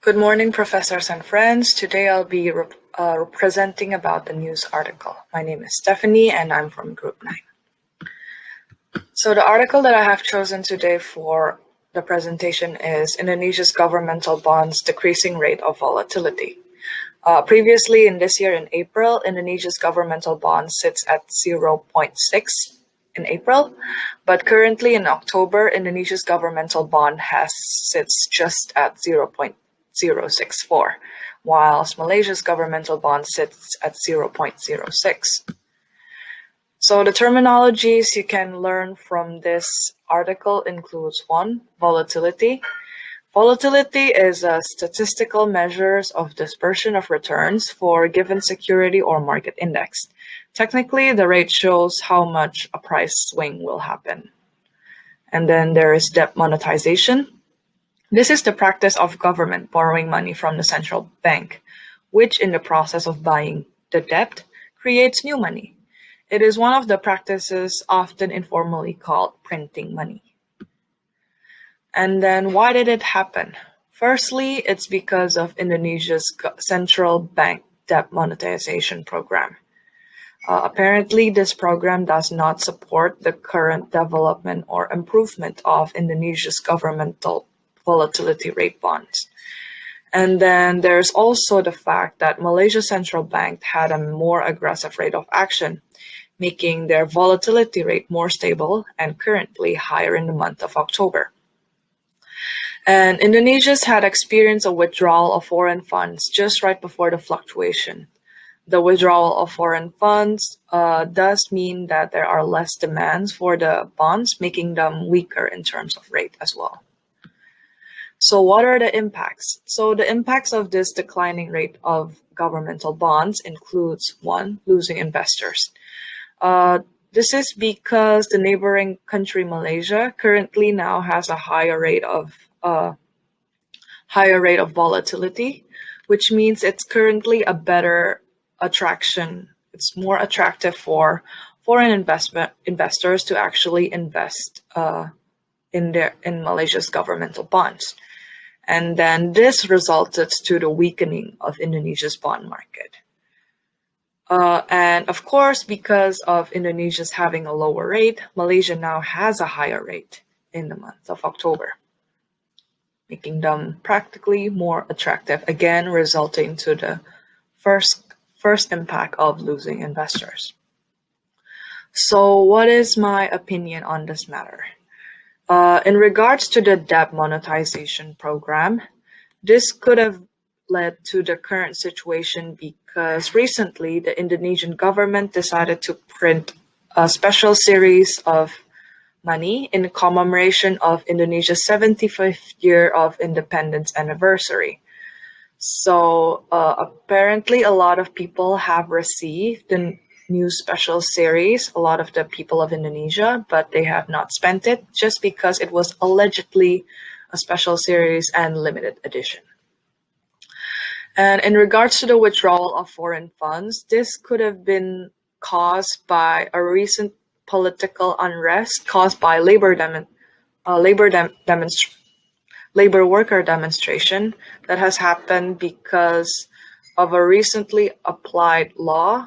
Good morning, professors and friends. Today I'll be presenting about the news article. My name is Stephanie and I'm from Group 9. So the article that I have chosen today for the presentation is Indonesia's governmental bonds decreasing rate of volatility. Previously in this year in April, Indonesia's governmental bond sits at 0.6 in April, but currently in October, Indonesia's governmental bond sits just at 0.064, whilst Malaysia's governmental bond sits at 0.06. So the terminologies you can learn from this article includes 1. Volatility. Volatility is a statistical measures of dispersion of returns for a given security or market index. Technically, the rate shows how much a price swing will happen. And then there is debt monetization. This is the practice of government borrowing money from the central bank, which in the process of buying the debt creates new money. It is one of the practices often informally called printing money. And then why did it happen? Firstly, it's because of Indonesia's central bank debt monetization program. Apparently, this program does not support the current development or improvement of Indonesia's governmental volatility rate bonds. And then there's also the fact that Malaysia's central bank had a more aggressive rate of action, making their volatility rate more stable and currently higher in the month of October. And Indonesia's had experienced a withdrawal of foreign funds just right before the fluctuation. The withdrawal of foreign funds does mean that there are less demands for the bonds, making them weaker in terms of rate as well. So what are the impacts? So the impacts of this declining rate of governmental bonds includes 1. Losing investors. This is because the neighboring country Malaysia currently now has a higher rate of volatility, which means it's currently a better attraction. It's more attractive for foreign investors to actually invest in Malaysia's governmental bonds. And then this resulted to the weakening of Indonesia's bond market. And of course, because of Indonesia's having a lower rate, Malaysia now has a higher rate in the month of October, making them practically more attractive, again resulting to the first impact of losing investors. So what is my opinion on this matter? In regards to the debt monetization program, this could have led to the current situation because recently the Indonesian government decided to print a special series of money in commemoration of Indonesia's 75th year of independence anniversary. So apparently a lot of people have received the new special series, a lot of the people of Indonesia, but they have not spent it just because it was allegedly a special series and limited edition. And in regards to the withdrawal of foreign funds, this could have been caused by a recent political unrest caused by labor worker demonstration that has happened because of a recently applied law.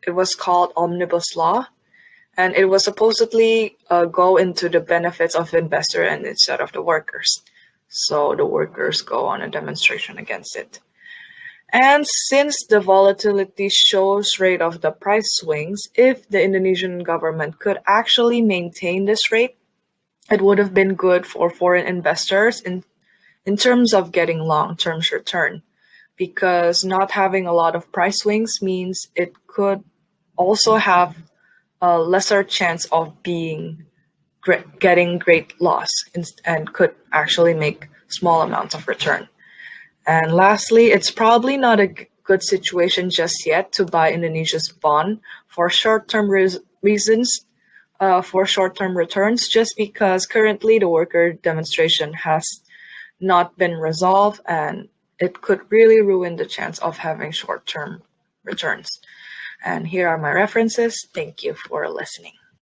It was called Omnibus Law, and it was supposedly go into the benefits of investor and instead of the workers. So the workers go on a demonstration against it. And since the volatility shows rate of the price swings, if the Indonesian government could actually maintain this rate, it would have been good for foreign investors in terms of getting long-term return, because not having a lot of price swings means it could also have a lesser chance of getting great loss and could actually make small amounts of return. And lastly, it's probably not a good situation just yet to buy Indonesia's bond for short-term reasons, for short-term returns, just because currently the worker demonstration has not been resolved and it could really ruin the chance of having short-term returns. And here are my references. Thank you for listening.